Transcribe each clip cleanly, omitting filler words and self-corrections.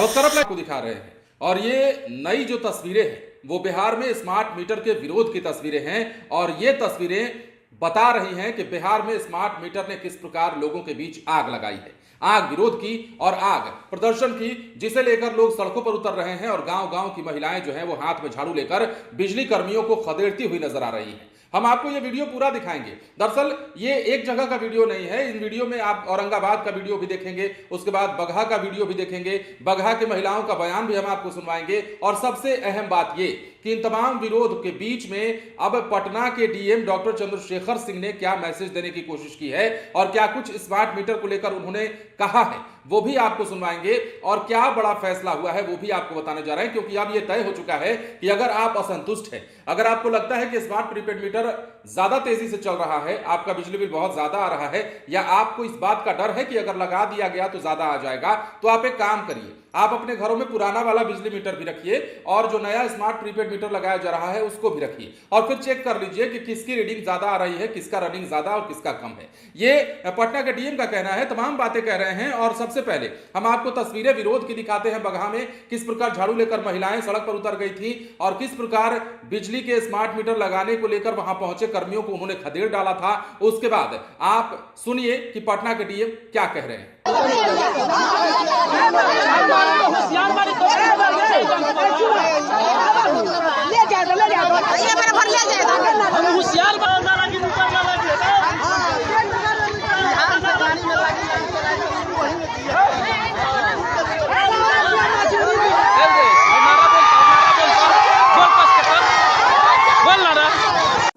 नमस्कार, आप आपको दिखा रहे हैं और ये नई जो तस्वीरें हैं वो बिहार में स्मार्ट मीटर के विरोध की तस्वीरें हैं और ये तस्वीरें बता रही हैं कि बिहार में स्मार्ट मीटर ने किस प्रकार लोगों के बीच आग लगाई है। आग विरोध की और आग प्रदर्शन की, जिसे लेकर लोग सड़कों पर उतर रहे हैं और गांव-गांव की महिलाएं जो हैं वो हाथ में झाड़ू लेकर बिजली कर्मियों को खदेड़ती हुई नजर आ रही हैं। हम आपको ये वीडियो पूरा दिखाएंगे। दरअसल ये एक जगह का वीडियो नहीं है, इन वीडियो में आप औरंगाबाद का वीडियो भी देखेंगे, उसके बाद बगहा का वीडियो भी देखेंगे, बगहा के महिलाओं का बयान भी हम आपको सुनवाएंगे और सबसे अहम बात ये कि इन तमाम विरोध के बीच में अब पटना के डीएम डॉक्टर चंद्रशेखर सिंह ने क्या मैसेज देने की कोशिश की है और क्या कुछ स्मार्ट मीटर को लेकर उन्होंने कहा है वो भी आपको सुनवाएंगे और क्या बड़ा फैसला हुआ है वो भी आपको बताने जा रहे हैं। क्योंकि अब यह तय हो चुका है कि अगर आप असंतुष्ट हैं, अगर आपको लगता है कि स्मार्ट प्रीपेड मीटर ज्यादा तेजी से चल रहा है, आपका बिजली बिल बहुत ज्यादा आ रहा है, या आपको इस बात का डर है कि अगर लगा दिया गया तो ज्यादा आ जाएगा, तो आप एक काम करिए, आप अपने घरों में पुराना वाला बिजली मीटर भी रखिए और जो नया स्मार्ट प्रीपेड मीटर लगाया जा रहा है उसको भी रखिए और फिर चेक कर लीजिए कि किसकी रीडिंग ज्यादा आ रही है, किसका रनिंग ज्यादा और किसका कम है। ये पटना के डीएम का कहना है, तमाम बातें कह रहे हैं। और सबसे पहले हम आपको तस्वीरें विरोध की दिखाते हैं। बगहा में किस प्रकार झाड़ू लेकर महिलाएं सड़क पर उतर गई थी और किस प्रकार बिजली के स्मार्ट मीटर लगाने को लेकर वहां पहुंचे कर्मियों को उन्होंने खदेड़ डाला था। उसके बाद आप सुनिए कि पटना के डीएम क्या कह रहे हैं।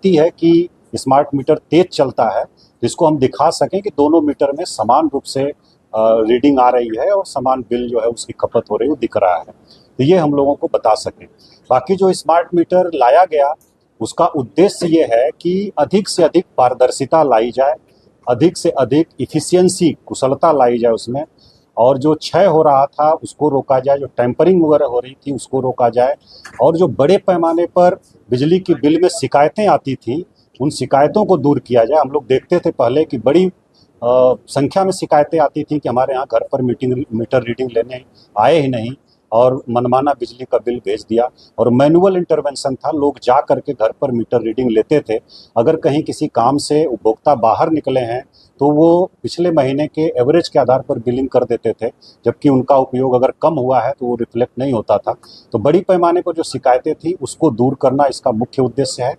है कि स्मार्ट मीटर तेज चलता है, जिसको हम दिखा सकें कि दोनों मीटर में समान रूप से रीडिंग आ रही है और समान बिल जो है उसकी खपत हो रही है वो दिख रहा है, तो ये हम लोगों को बता सकें। बाकी जो स्मार्ट मीटर लाया गया उसका उद्देश्य ये है कि अधिक से अधिक पारदर्शिता लाई जाए, अधिक से अधिक इफिशियंसी, कुशलता लाई जाए उसमें, और जो क्षय हो रहा था उसको रोका जाए, जो टेम्परिंग वगैरह हो रही थी उसको रोका जाए, और जो बड़े पैमाने पर बिजली की बिल में शिकायतें आती थी उन शिकायतों को दूर किया जाए। हम लोग देखते थे पहले कि बड़ी संख्या में शिकायतें आती थी कि हमारे यहाँ घर पर मीटर रीडिंग लेने आए ही नहीं और मनमाना बिजली का बिल भेज दिया, और मैनुअल इंटरवेंशन था, लोग जा करके घर पर मीटर रीडिंग लेते थे। अगर कहीं किसी काम से उपभोक्ता बाहर निकले हैं तो वो पिछले महीने के एवरेज के आधार पर बिलिंग कर देते थे, जबकि उनका उपयोग अगर कम हुआ है तो वो रिफ्लेक्ट नहीं होता था। तो बड़ी पैमाने पर जो शिकायतें थी उसको दूर करना इसका मुख्य उद्देश्य है।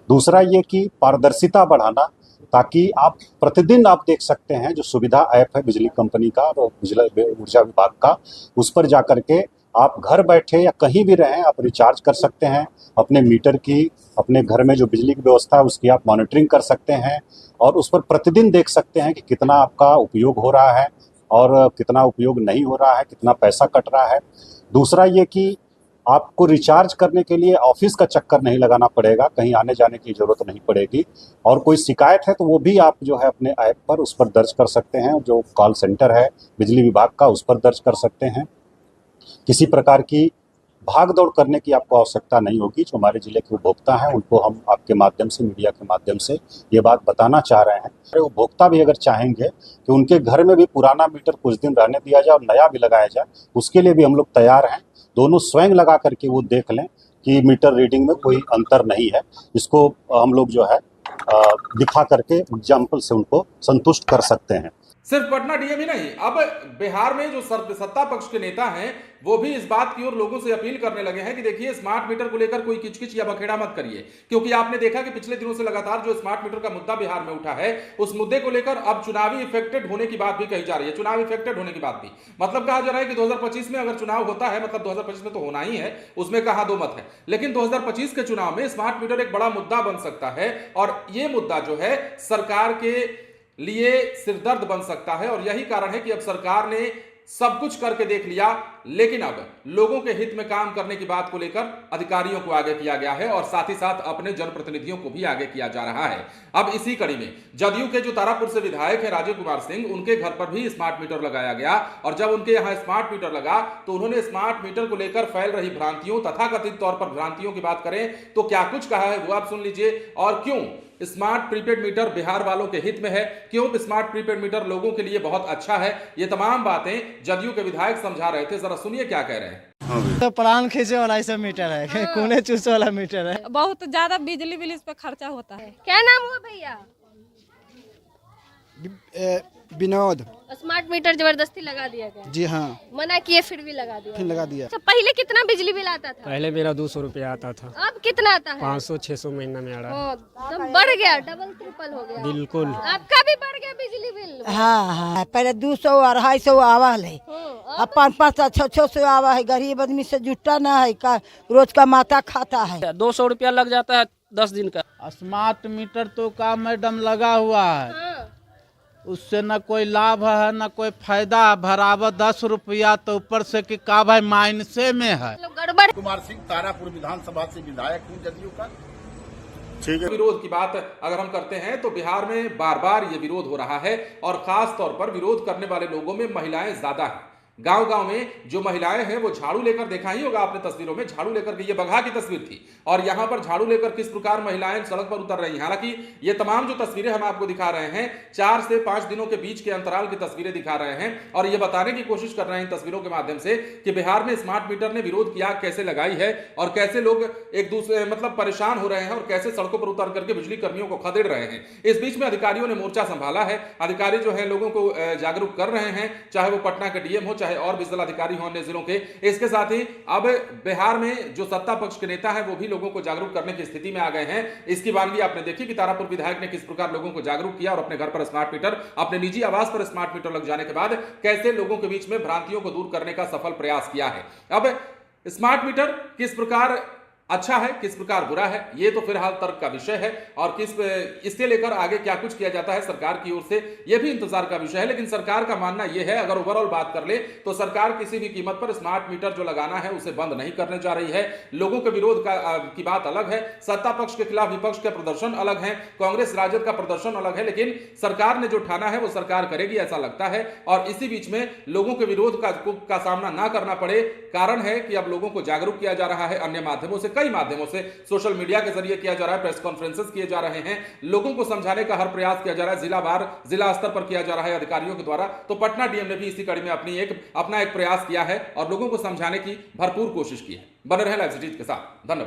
दूसरा ये कि पारदर्शिता बढ़ाना, ताकि आप प्रतिदिन आप देख सकते हैं जो सुविधा ऐप है बिजली कंपनी का और ऊर्जा विभाग का, उस पर जा करके आप घर बैठे या कहीं भी रहें आप रिचार्ज कर सकते हैं अपने मीटर की, अपने घर में जो बिजली की व्यवस्था है उसकी आप मॉनिटरिंग कर सकते हैं और उस पर प्रतिदिन देख सकते हैं कि कितना आपका उपयोग हो रहा है और कितना उपयोग नहीं हो रहा है, कितना पैसा कट रहा है। दूसरा ये कि आपको रिचार्ज करने के लिए ऑफिस का चक्कर नहीं लगाना पड़ेगा, कहीं आने जाने की जरूरत नहीं पड़ेगी, और कोई शिकायत है तो वो भी आप जो है अपने ऐप पर उस पर दर्ज कर सकते हैं, जो कॉल सेंटर है बिजली विभाग का उस पर दर्ज कर सकते हैं। किसी प्रकार की भाग दौड़ करने की आपको आवश्यकता नहीं होगी। जो हमारे जिले के उपभोक्ता हैं उनको हम आपके माध्यम से, मीडिया के माध्यम से ये बात बताना चाह रहे हैं। उपभोक्ता भी अगर चाहेंगे कि उनके घर में भी पुराना मीटर कुछ दिन रहने दिया जाए और नया भी लगाया जाए, उसके लिए भी हम लोग तैयार हैं। दोनों स्वयं लगा करके वो देख लें कि मीटर रीडिंग में कोई अंतर नहीं है। इसको हम लोग जो है दिखा करके एग्जाम्पल से उनको संतुष्ट कर सकते हैं। सिर्फ पटना डीएम ही नहीं, अब बिहार में जो सत्ता पक्ष के नेता हैं वो भी इस बात की ओर लोगों से अपील करने लगे हैं कि देखिए स्मार्ट मीटर को लेकर कोई किचकिच या बखेड़ा मत करिए, क्योंकि आपने देखा कि पिछले दिनों से लगातार जो स्मार्ट मीटर का मुद्दा बिहार में उठा है उस मुद्दे को लेकर अब चुनावी इफेक्टेड होने की बात भी कही जा रही है। चुनाव इफेक्टेड होने की बात भी मतलब कहा जा रहा है कि 2025 में अगर चुनाव होता है, मतलब 2025 में तो होना ही है, उसमें कहा दो मत है, लेकिन 2025 के चुनाव में स्मार्ट मीटर एक बड़ा मुद्दा बन सकता है और ये मुद्दा जो है सरकार के लिए सिरदर्द बन सकता है। और यही कारण है कि अब सरकार ने सब कुछ करके देख लिया, लेकिन अब लोगों के हित में काम करने की बात को लेकर अधिकारियों को आगे किया गया है और साथ ही साथ अपने जनप्रतिनिधियों को भी आगे किया जा रहा है। अब इसी कड़ी में जदयू के जो तारापुर से विधायक है राजीव कुमार सिंह, उनके घर पर भी स्मार्ट मीटर लगाया गया और जब उनके यहां स्मार्ट मीटर लगा तो उन्होंने स्मार्ट मीटर को लेकर फैल रही भ्रांतियों, तथाकथित तौर पर भ्रांतियों की बात करें तो क्या कुछ कहा है वो आप सुन लीजिए और क्यों स्मार्ट प्रीपेड मीटर बिहार वालों के हित में है, क्यों स्मार्ट प्रीपेड मीटर लोगों के लिए बहुत अच्छा है, ये तमाम बातें जदयू के विधायक समझा रहे थे। जरा सुनिए क्या कह रहे हैं। तो प्राण खींचे वाला ऐसा मीटर है, कोने चूसे वाला मीटर है। बहुत ज्यादा बिजली बिल इस पे खर्चा होता है। क्या नाम हुआ भैया? विनोद। स्मार्ट मीटर जबरदस्ती लगा दिया गया। जी हाँ, मना किए फिर भी लगा दिया। फिर लगा दिया। अच्छा, पहले कितना बिजली बिल आता था? पहले मेरा 200 रुपया आता था, अब कितना आता है? 500-600 महीना में आ रहा है। तो बढ़ गया, डबल ट्रिपल हो गया। बिल्कुल। आपका भी बढ़ गया बिजली बिल? हाँ हाँ, पहले 200-250 आवा है, अब 500-600 आवा है। गरीब आदमी से जुटता ना है, का रोज का माता खाता है। 200 रुपया लग जाता है 10 दिन का। स्मार्ट मीटर तो का मैडम लगा हुआ है, उससे न कोई लाभ है न कोई फायदा। बराबर 10 रुपया तो ऊपर से कि का भाई माइनसे में है। गड़बड़। कुमार सिंह तारापुर विधानसभा से विधायक हूँ जदयू का। ठीक है। विरोध की बात अगर हम करते हैं तो बिहार में बार बार ये विरोध हो रहा है और खास तौर पर विरोध करने वाले लोगों में महिलाएं ज्यादा हैं। गांव-गांव में जो महिलाएं हैं वो झाड़ू लेकर, देखा ही होगा आपने तस्वीरों में, झाड़ू लेकर के, ये बगहा की तस्वीर थी और यहां पर झाड़ू लेकर किस प्रकार महिलाएं सड़क पर उतर रही हैं। हालांकि ये तमाम जो तस्वीरें हम आपको दिखा रहे हैं 4 से 5 दिनों के बीच के अंतराल की तस्वीरें दिखा रहे हैं और ये बताने की कोशिश कर रहे हैं इन तस्वीरों के माध्यम से कि बिहार में स्मार्ट मीटर ने विरोध की आग कैसे लगाई है और कैसे लोग एक दूसरे मतलब परेशान हो रहे हैं और कैसे सड़कों पर उतर करके बिजली कर्मियों को खदेड़ रहे हैं। इस बीच में अधिकारियों ने मोर्चा संभाला है। अधिकारी जो है लोगों को जागरूक कर रहे हैं, चाहे वो पटना के डीएम हो, चाहे और भी जिलाधिकारी हो अन्य जिलों के। इसके साथ ही अब बिहार में जो सत्ता पक्ष के नेता हैं वो भी लोगों को जागरूक करने की स्थिति में आ गए हैं। इसकी वानगी आपने देखी कि तारापुर विधायक ने किस प्रकार लोगों को जागरूक किया और अपने घर पर स्मार्ट मीटर, अपने निजी आवास पर स्मार्ट मीटर लग जाने के बाद कैसे लोगों के बीच में भ्रांतियों को दूर करने का सफल प्रयास किया है। अब स्मार्ट मीटर किस प्रकार अच्छा है, किस प्रकार बुरा है, ये तो फिलहाल तर्क का विषय है और इससे लेकर आगे क्या कुछ किया जाता है सरकार की ओर से, यह भी इंतजार का विषय है। लेकिन सरकार का मानना यह है, अगर ओवरऑल बात कर ले तो सरकार किसी भी कीमत पर स्मार्ट मीटर जो लगाना है उसे बंद नहीं करने जा रही है। लोगों के विरोध की बात अलग है, सत्ता पक्ष के खिलाफ विपक्ष का प्रदर्शन अलग है, कांग्रेस राजद का प्रदर्शन अलग है, लेकिन सरकार ने जो ठाना है वो सरकार करेगी ऐसा लगता है। और इसी बीच में लोगों के विरोध का सामना ना करना पड़े, कारण है कि अब लोगों को जागरूक किया जा रहा है अन्य माध्यमों से, कई माध्यमों से, सोशल मीडिया के जरिए किया जा रहा है, प्रेस कॉन्फ्रेंसेस किए जा रहे हैं, लोगों को समझाने का हर प्रयास किया जा रहा है, जिला स्तर पर किया जा रहा है अधिकारियों के द्वारा। तो पटना डीएम ने भी इसी कड़ी में अपना एक प्रयास किया है और लोगों को समझाने की भरपूर कोशिश की है। बने रहे लाइव सिटीज के साथ। धन्यवाद।